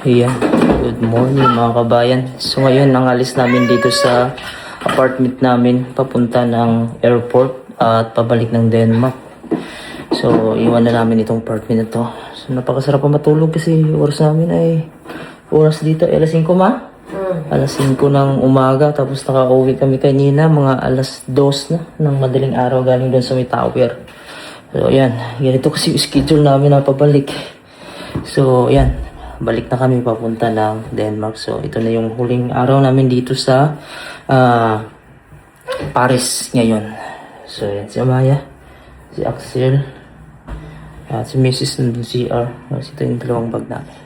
Ayan, good morning mga kabayan. So ngayon, nangalis namin dito sa apartment namin papunta ng airport at pabalik ng Denmark. So iwan na namin itong apartment na to. So napakasarap pa matulog kasi oras namin ay oras dito alas 5 ma? Alas 5 ng umaga, tapos nakauwi kami kanina mga alas 2 na ng madaling araw galing doon sa may tower. So ayan, ganito kasi yung schedule namin na pabalik. So ayan, balik na kami papunta ng Denmark. So ito na yung huling araw namin dito sa Paris ngayon. So yan si Amaya, si Axel, at si Mrs. nandun CR. Ito yung dalawang bag namin.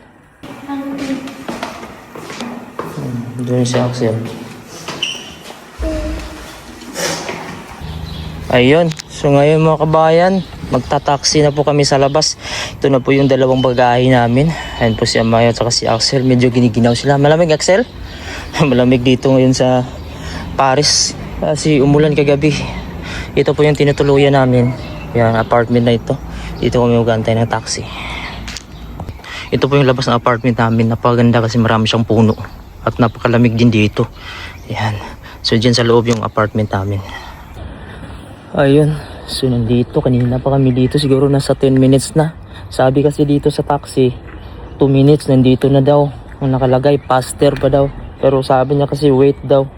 Doon si Axel. Ayun, so ngayon mga kabayan, magta-taxi na po kami sa labas. Ito na po yung dalawang bagahe namin. Ayan po si Amaya at si Axel. Medyo giniginaw sila. Malamig, Axel? Malamig dito ngayon sa Paris. Kasi umulan kagabi. Ito po yung tinutuluyan namin. Yung apartment na ito. Dito kami magantay ng taxi. Ito po yung labas ng apartment namin. Napaganda kasi marami siyang puno. At napakalamig din dito. Ayan. So dyan sa loob yung apartment namin. Ayun. So nandito, kanina pa kami dito, siguro nasa 10 minutes na. Sabi kasi dito sa taxi 2 minutes nandito na daw. Ang nakalagay faster pa daw, pero sabi niya kasi wait daw.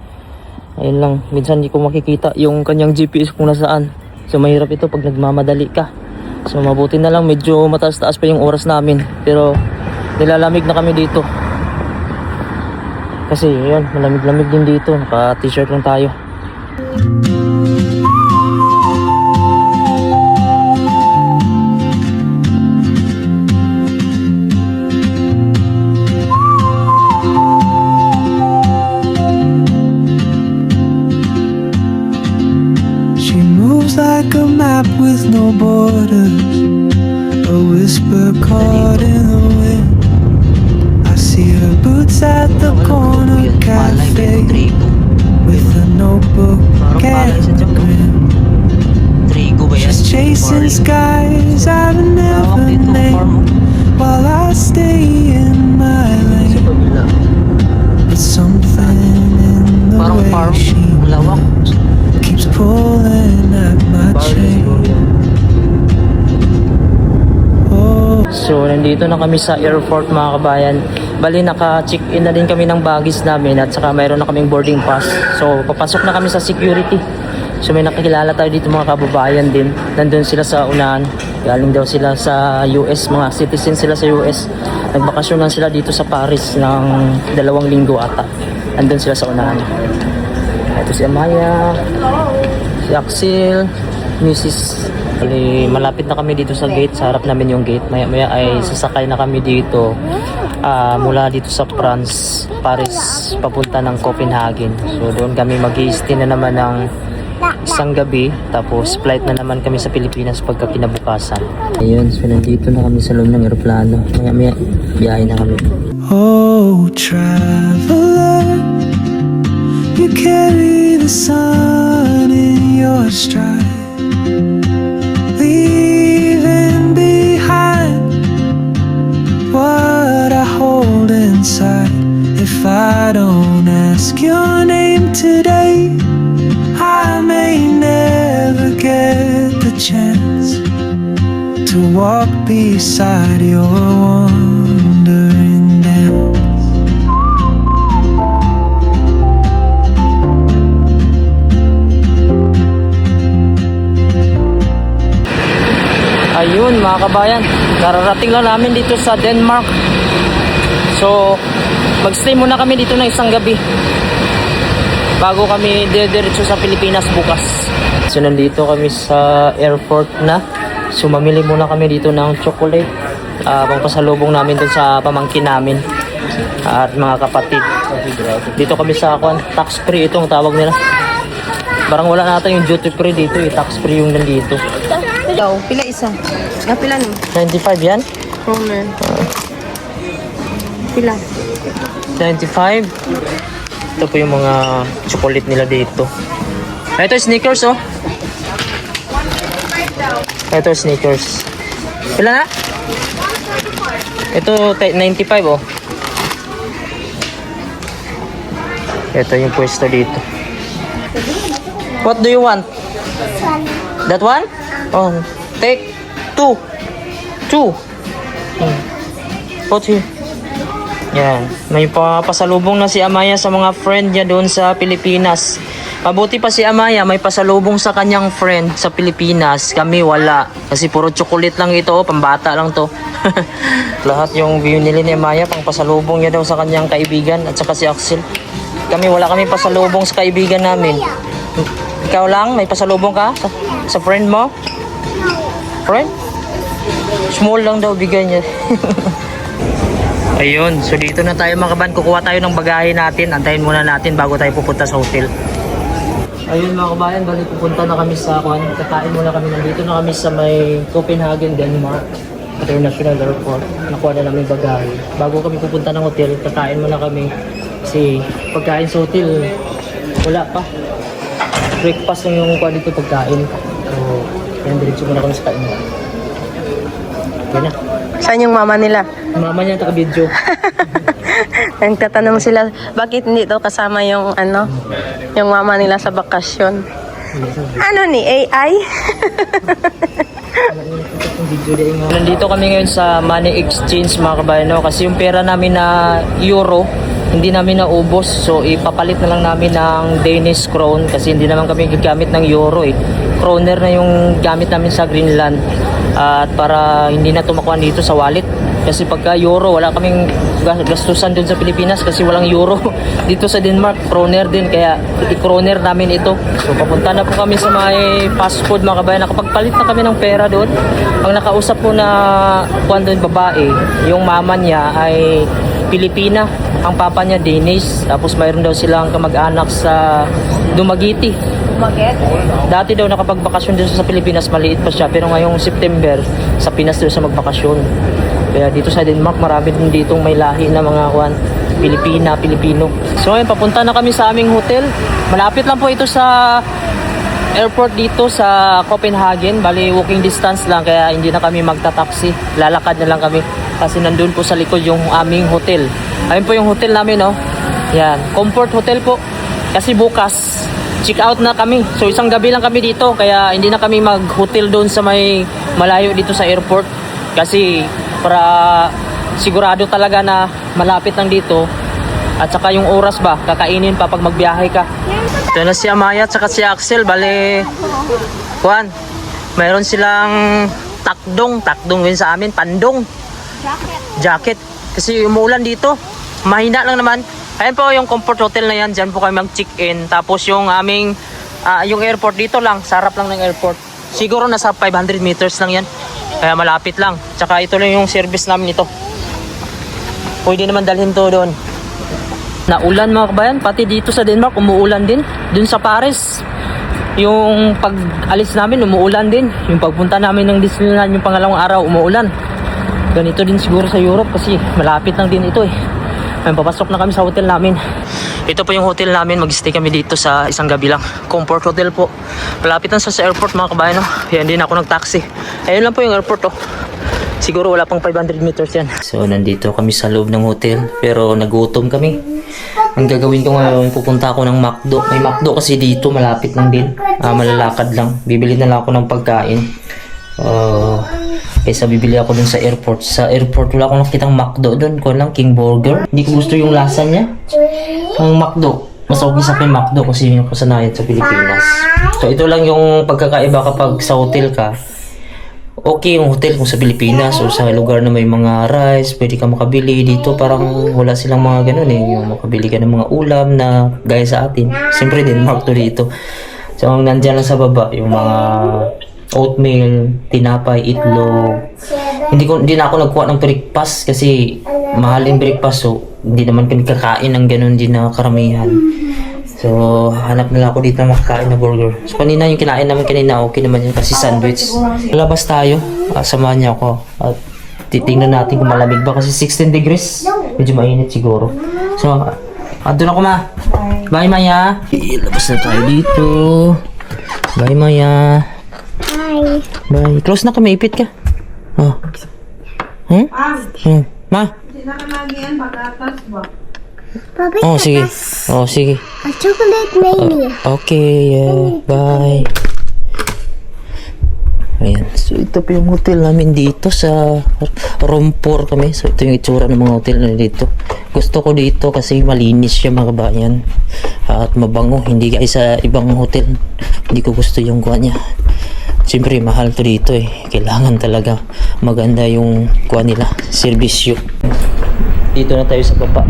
Ayun lang, minsan hindi ko makikita yung kanyang GPS kung nasaan. So mahirap ito pag nagmamadali ka. So mabuti na lang medyo mataas-taas pa yung oras namin, pero nilalamig na kami dito. Kasi yun, malamig-lamig din dito. Naka t-shirt lang tayo. Like a map with no borders, a whisper caught in the wind. I see her boots at the corner cafe with a notebook and a grin. She's chasing skies I've never named while I stay in my lane. But something in the way she keeps pulling at my chain. Oh. So nandito na kami sa airport mga kabayan. Bali naka-check-in na din kami ng baggage namin at saka mayroon na kaming boarding pass. So papasok na kami sa security. So may nakikilala tayo dito mga kababayan din. Nandun sila sa unahan. Galing daw sila sa US, mga citizen sila sa US. Nagbakasyon lang sila dito sa Paris ng 2 linggo ata. Nandun sila sa unahan. Ito si Amaya, si Axel, Mrs. Malapit na kami dito sa gate, sa harap namin yung gate. Maya ay sasakay na kami dito mula dito sa France, Paris, papunta ng Copenhagen. So doon kami mag-i-stay na naman ng isang gabi, tapos flight na naman kami sa Pilipinas pagka kinabukasan. Ayun, so nandito na kami sa loob ng aeroplano. Maya biyahe na kami. Oh, traveler, you carry the sun in your stride, leaving behind what I hold inside. If I don't ask your name today, I may never get the chance to walk beside your wandering dance. Ayun mga kabayan, kararating lang namin dito sa Denmark. So magstay muna kami dito ng isang gabi bago kami diretso sa Pilipinas bukas. So nandito kami sa airport na. So mamili muna kami dito ng chocolate, pangpasalubong namin dun sa pamangkin namin at mga kapatid. Dito kami sa tax free, itong tawag nila. Parang wala nata yung duty free dito, tax free yung nandito. Pila isa? Pila no? 95 yan? Kroner. Pila? 95. Ito po yung mga chocolate nila dito. Ito sneakers oh. Ito sneakers. Pila na? Ito 95 oh. Ito yung pwesto dito. What do you want? That one? Oh, take 2. 2. Put here. Yan. May pasalubong na si Amaya sa mga friend niya doon sa Pilipinas. Mabuti pa si Amaya, may pasalubong sa kanyang friend sa Pilipinas. Kami wala. Kasi puro chocolate lang ito. Pambata lang to. Lahat yung binili ni Amaya, pang pasalubong niya daw sa kanyang kaibigan at saka si Axel. Kami wala kami pasalubong sa kaibigan namin. Ikaw lang? May pasalubong ka? Sa friend mo? Friend? Small lang daw bigay niya. Ayun, so dito na tayo mga kaban. Kukuha tayo ng bagahe natin. Antayin muna natin bago tayo pupunta sa hotel. Ayun mga kabayan, bali pupunta na kami sa kakain muna kami. Nandito na kami sa may Copenhagen, Denmark International Airport. Nakuha na namin bagahe. Bago kami pupunta ng hotel, kakain muna kami. Kasi pagkain sa hotel, wala pa. Breakfast lang yung kuha dito pagkain. So, yan, diretso muna kami sa kain. Yan na. Saan yung mama nila? Mama niya taka-video. Nagtatanong sila, bakit hindi daw kasama yung yung mama nila sa bakasyon? Ano ni AI? Nandito kami ngayon sa money exchange mga kabayan, no? Kasi yung pera namin na euro, hindi namin naubos. So ipapalit na lang namin ng Danish krone kasi hindi naman kami gagamit ng euro eh. Kroner na yung gamit namin sa Greenland. At para hindi na tumakuan dito sa wallet. Kasi pagka euro, wala kaming gastusan dun sa Pilipinas kasi walang euro. Dito sa Denmark, kroner din. Kaya i-kroner namin ito. So papunta na po kami sa may fast food mga kabayan. Nakapagpalit na kami ng pera doon. Ang nakausap po na kuwan doon babae, yung mama niya ay Pilipina. Ang papa niya Danish. Tapos mayroon daw silang kamag-anak sa Dumaguete. Bakit? Dati daw nakapagbakasyon dito sa Pilipinas, maliit pa siya. Pero ngayong September, sa Pinas daw sa magbakasyon. Kaya dito sa Denmark, marami din ditong may lahi na mga Pilipino. So ngayon, papunta na kami sa aming hotel. Malapit lang po ito sa airport dito sa Copenhagen. Bali, walking distance lang. Kaya hindi na kami magta-taxi. Lalakad na lang kami. Kasi nandun po sa likod yung aming hotel. Ayun po yung hotel namin, no? Yan. Comfort Hotel po. Kasi bukas, check out na kami. So isang gabi lang kami dito. Kaya hindi na kami mag-hotel doon sa may malayo dito sa airport. Kasi para sigurado talaga na malapit lang dito. At saka yung oras ba, kakainin pa pag magbiyahe ka. Ito na si Amaya at saka si Axel. Bale, Juan, mayroon silang takdong yun sa amin, pandong. Jacket. Kasi umuulan dito. Mahina lang naman. Ayan po yung Comfort Hotel na yan. Diyan po kami mag-check-in. Tapos yung aming, yung airport dito lang. Sarap lang ng airport. Siguro nasa 500 meters lang yan. Kaya malapit lang. Tsaka ito lang yung service namin ito. Pwede naman dalhin to doon. Naulan mga kabayan. Pati dito sa Denmark umuulan din. Doon sa Paris. Yung pag-alis namin umuulan din. Yung pagpunta namin ng Disneyland yung pangalawang araw umuulan. Ganito din siguro sa Europe kasi malapit lang din ito eh. Ay, papasok na kami sa hotel namin. Ito po yung hotel namin. Mag-stay kami dito sa isang gabi lang. Comfort Hotel po. Malapit lang sa airport mga kabayan. No? Yan din ako nag-taxi. Ayun lang po yung airport. Oh. Siguro wala pang 500 meters yan. So nandito kami sa loob ng hotel. Pero nagutom kami. Ang gagawin ko ngayon, pupunta ako ng McDo. May McDo kasi dito. Malapit lang din. Malalakad lang. Bibili na lang ako ng pagkain. Kaysa bibili ako dun sa airport. Sa airport wala akong nakitang McDo dun. Kung lang King Burger. Hindi ko gusto yung lasa niya. Ang McDo, mas okay sa akin McDo kasi yung kasanayan sa Pilipinas. So ito lang yung pagkakaiba kapag sa hotel ka. Okay yung hotel kung sa Pilipinas o sa lugar na may mga rice, pwede ka makabili. Dito parang wala silang mga ganun eh. Yung makabili ka ng mga ulam na gaya sa atin. Siyempre Denmark to dito. So ang nandyan lang sa baba yung mga oatmeal, tinapay, itlog. Hindi na ako nagkuha ng breakfast kasi mahal yung breakfast, so hindi naman kami kakain ng ganun din na karamihan. So hanap na lang ako dito na makakain na burger. So kanina yung kinain namin kanina, okay naman yun kasi sandwich. Labas tayo, samahan niya ako at titingnan natin kung malamig ba kasi 16 degrees. Medyo mainit siguro. So andun ako ma. Bye Maya. Labas na tayo dito. Bye Maya. Bye. Close na kami, ipit ka. Oh. Ma. Hindi na kalagi yan, pag-atas ba? Papi, Oh, sige. Oh, sige. a chocolate mania. Okay, bye. Ayan. So, ito po yung hotel namin dito sa room 4 kami. So, ito yung itsura ng mga hotel na dito. Gusto ko dito kasi malinis siya mga kabayan. At mabango. Hindi guys sa ibang hotel. Hindi ko gusto yung kuha niya. Siyempre, mahal to dito eh. Kailangan talaga maganda yung kuha nila. Servisyo. Dito na tayo sa baba.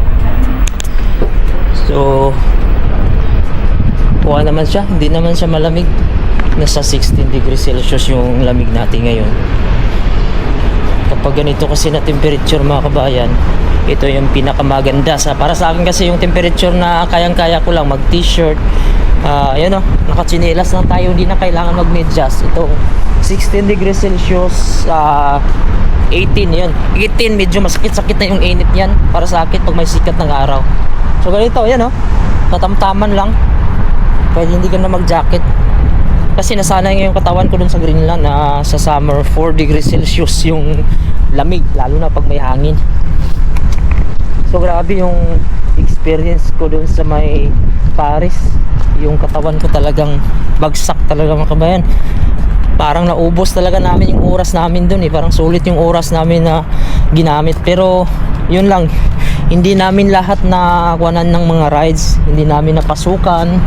So, kuha naman siya. Hindi naman siya malamig. Nasa 16 degrees Celsius yung lamig natin ngayon. Kapag ganito kasi na temperature mga kabayan, ito yung pinakamaganda para sa akin kasi yung temperature na kayang-kaya ko lang mag t-shirt, ayan o, nakachinelas lang tayo, hindi na kailangan mag-medyas. Ito 16 degrees Celsius, 18 yun, 18 medyo masakit-sakit na yung init yan para sa akin pag may sikat ng araw. So ganito, ayan o, tatamtaman lang, pwede hindi ka na mag-jacket. Kasi nasanay nga yung katawan ko dun sa Greenland na sa summer 4 degrees Celsius yung lamig, lalo na pag may hangin. So grabe yung experience ko dun sa may Paris. Yung katawan ko talagang bagsak talaga mga kabayan. Parang naubos talaga namin yung oras namin dun eh. Parang sulit yung oras namin na ginamit. Pero yun lang, hindi namin lahat na kuwanan ng mga rides. Hindi namin napasukan.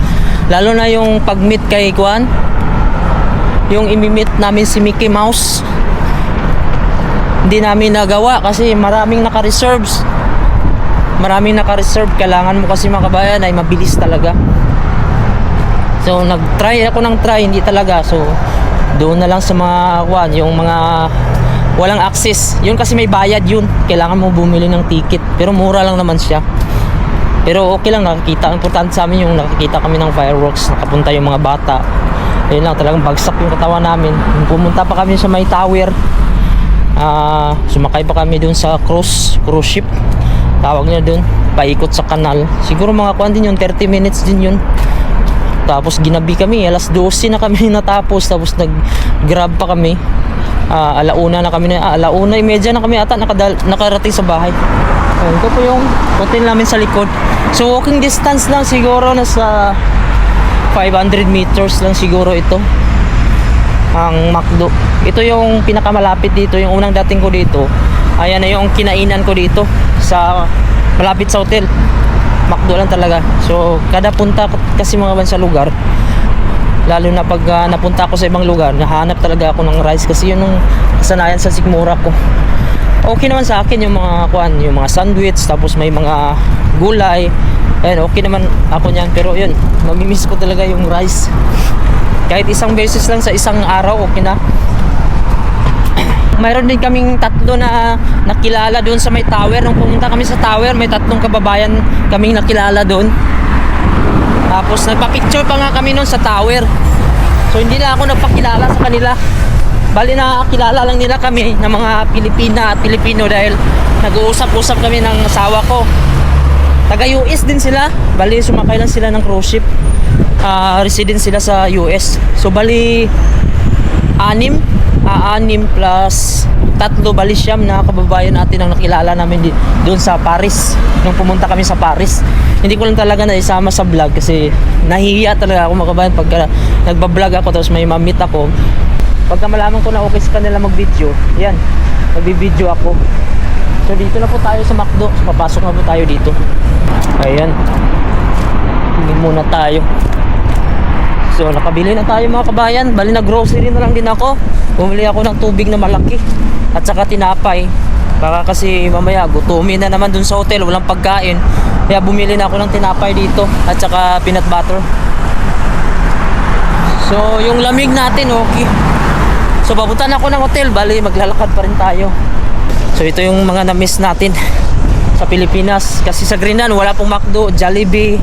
Lalo na yung pag-meet kay Kwan, yung imi-meet namin si Mickey Mouse, hindi namin nagawa kasi maraming naka-reserves. Kailangan mo kasi mga kabayan ay mabilis talaga. So nag-try ako ng try, hindi talaga. So doon na lang sa mga Kwan, yung mga walang access. Yun kasi may bayad yun. Kailangan mo bumili ng ticket. Pero mura lang naman siya. Pero okay lang, nakikita. Importante sa amin yung nakikita kami ng fireworks, nakapunta yung mga bata. Ayun lang, talagang bagsak yung katawan namin. Pumunta pa kami sa may tower. Sumakay pa kami dun sa cruise ship. Tawag nila dun, paikot sa kanal. Siguro mga kuwan din yun, 30 minutes din yun. Tapos ginabi kami, alas 12 na kami natapos. Tapos nag-grab pa kami. Alauna na kami, alauna, imedya na kami ata nakarating sa bahay. Ito po yung hotel namin sa likod. So walking distance lang siguro, nasa 500 meters lang siguro ito ang McDo. Ito yung pinakamalapit dito, yung unang dating ko dito. Ayan na yung kinainan ko dito sa malapit sa hotel. McDo lang talaga. So kada punta kasi mga ban sa lugar, lalo na pag napunta ako sa ibang lugar, nahanap talaga ako ng rice kasi yun yung kasanayan sa sikmura ko. Okay naman sa akin yung mga kuan, yung mga sandwich, tapos may mga gulay. Ayan, okay naman ako niyan. Pero yun, mamimiss ko talaga yung rice. Kahit isang beses lang sa isang araw, okay na. Mayroon din kaming tatlo na nakilala doon sa may tower. Nung pumunta kami sa tower, may tatlong kababayan kaming nakilala doon. Tapos nagpa-picture pa nga kami noon sa tower. So hindi na ako nagpakilala sa kanila. Bali nakakilala lang nila kami ng mga Pilipina at Pilipino dahil nag-uusap-usap kami ng asawa ko. Taga US din sila. Bali sumakay lang sila ng cruise ship. Resident sila sa US. So bali 6 plus 3, bali 9 na kababayan natin ang nakilala namin doon sa Paris. Nung pumunta kami sa Paris. Hindi ko lang talaga naisama sa vlog kasi nahihiya talaga ako mga kababayan pagka nagbablog ako tapos may ma-meet ako. Pagka malaman ko na okay sa kanila mag-video, yan, mag-video ako. So dito na po tayo sa McDo. So, papasok na po tayo dito. Ayan, hindi muna tayo. So nakabili na tayo mga kabayan. Bali na grocery na lang din ako. Bumili ako ng tubig na malaki at saka tinapay. Baka kasi mamaya gutumin na naman dun sa hotel, walang pagkain. Kaya bumili na ako ng tinapay dito at saka peanut butter. So yung lamig natin okay. So papunta na ako ng hotel, bali maglalakad pa rin tayo. So ito yung mga na-miss natin sa Pilipinas. Kasi sa Greenland wala pong McDo, Jollibee,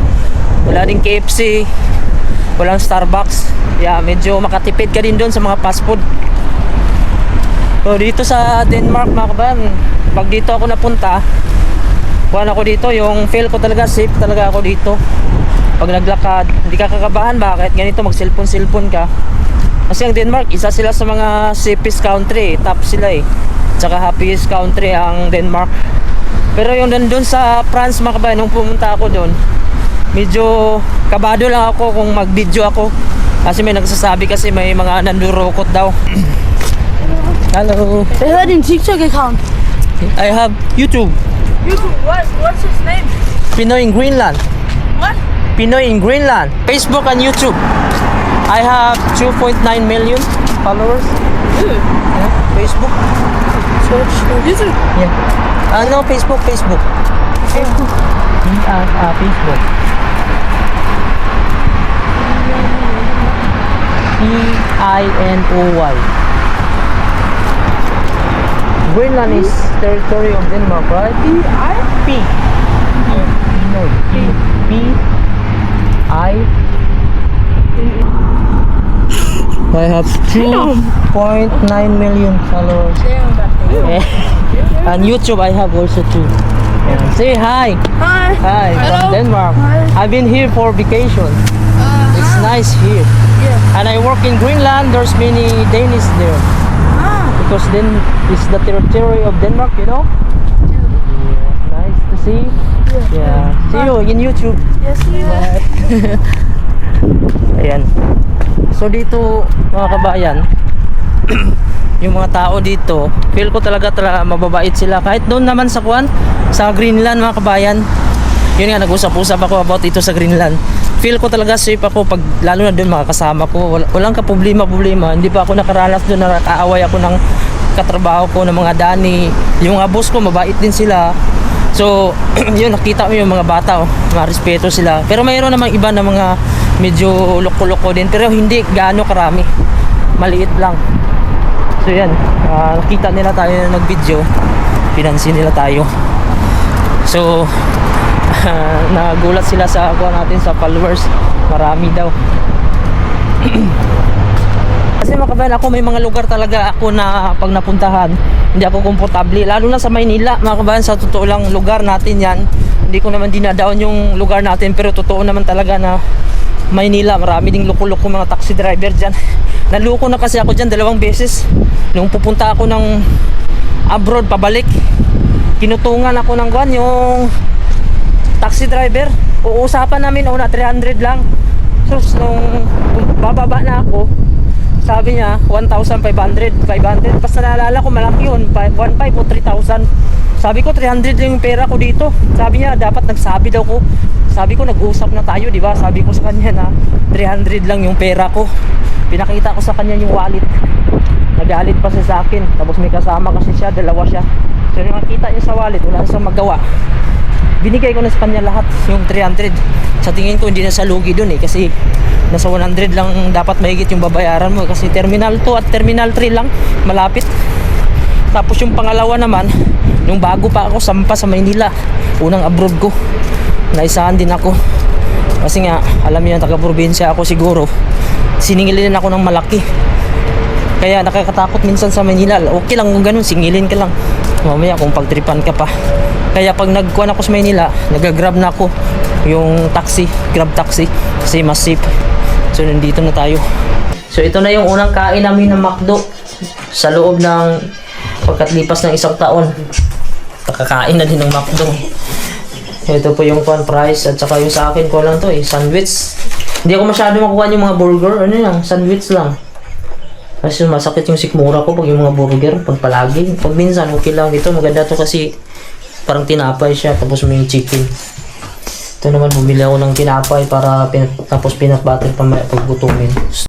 wala din KFC, walang Starbucks. Yeah, medyo makatipid ka din doon sa mga fast food. So dito sa Denmark mga kabayan, pag dito ako napunta, kuhan ako dito, yung feel ko talaga, safe talaga ako dito. Pag naglakad, hindi ka kakabahan. Bakit? Ganito, mag-cellphone ka. Kasi ang Denmark, isa sila sa mga safest country, top sila eh. Tsaka happiest country ang Denmark. Pero yung nandun sa France mga kabayan, nung pumunta ako doon, medyo kabado lang ako kung mag-video ako. Kasi may nagsasabi kasi may mga nandurukot daw. Hello. I heard in TikTok account. I have YouTube. YouTube, what's his name? Pinoy in Greenland. What? Pinoy in Greenland. Facebook and YouTube. I have 2.9 million followers. Dude, Yeah, Facebook. search for YouTube. Yeah. No, Facebook. Facebook. Facebook. Facebook. Pinoy. Greenland is territory of Denmark, right? P. Pinoy. P-I. I have 2.9 million followers. And YouTube I have also too. Yeah. Say hi. Hi. Hi, Hello. from Denmark. Hi. I've been here for vacation. It's nice here. Yeah. And I work in Greenland. There's many Danish there. Because then it's the territory of Denmark, you know? Yeah. Nice to see. Yeah. See you in YouTube. Yes, yes. Ayan. So dito mga kabayan, yung mga tao dito, feel ko talaga mababait sila. Kahit doon naman sa sa Greenland mga kabayan, yun nga, nag-usap-usap ako about ito sa Greenland. Feel ko talaga safe ako pag lalo na doon mga kasama ko. Walang ka-problema. Hindi pa ako nakaranas doon na nakaaway ako ng katrabaho ko ng mga Dani. Yung mga boss ko, mabait din sila. So, yun, nakita mo yung mga bata, mga respeto sila. Pero mayroon namang iba na mga medyo loko-loko din. Pero hindi gaano karami. Maliit lang. So, yan. Nakita nila tayo na nag-video. Pinansin nila tayo. So, nagulat sila sa kuha natin sa followers. Marami daw. Kasi mga kabayan, ako may mga lugar talaga ako na pag napuntahan, hindi ako komportable. Lalo na sa Maynila, mga kabayan, sa totoo lang lugar natin yan. Hindi ko naman dinadaon yung lugar natin, pero totoo naman talaga na Maynila, marami ding loko-loko mga taxi driver dyan. Naluko na kasi ako dyan 2 beses. Nung pupunta ako ng abroad, pabalik, kinutungan ako ng yung taxi driver. Uusapan namin una 300 lang. So nung bababa na ako, sabi niya 1,500. Basta naalala ko malaki yun, 1,500 o 3,000. Sabi ko 300 lang yung pera ko dito. Sabi niya dapat nagsabi daw ko. Sabi ko nag-usap na tayo, di ba? Sabi ko sa kanya na 300 lang yung pera ko. Pinakita ko sa kanya yung wallet. Nagalit pa siya sa akin. Tapos may kasama kasi siya, 2 siya. So yung nakita niya sa wallet, wala siyang magawa. Binigay ko na sa kanya lahat yung 300. Sa tingin ko hindi na sa lugi dun kasi nasa 100 lang dapat mahigit yung babayaran mo kasi Terminal 2 at Terminal 3 lang malapit. Tapos yung pangalawa naman, nung bago pa ako sampa sa Maynila, unang abroad ko, naisahan din ako kasi nga alam niyo taga-probinsya ako siguro, siningilin ako ng malaki. Kaya nakakatakot minsan sa Maynila. Okay lang kung ganun, singilin ka lang. Mamaya kung pagtripan ka pa. Kaya pag nagkuhan ako sa Maynila, nag-grab na ako yung taxi, grab taxi kasi mas safe. So nandito na tayo. So ito na yung unang kain namin ng McDo sa loob ng pagkatlipas ng 1 taon. Kakakain na din ng McDo. Ito po yung price at saka yung sa akin ko lang to sandwich. Hindi ako masyado makuha yung mga burger, ano yan, sandwich lang. Kasi masakit yung sikmura ko pag yung mga burger, pag palagi. Pag minsan, okay lang ito. Maganda to kasi parang tinapay siya, tapos may chicken. Ito naman, bumili ako ng tinapay para tapos peanut butter pag gutumin.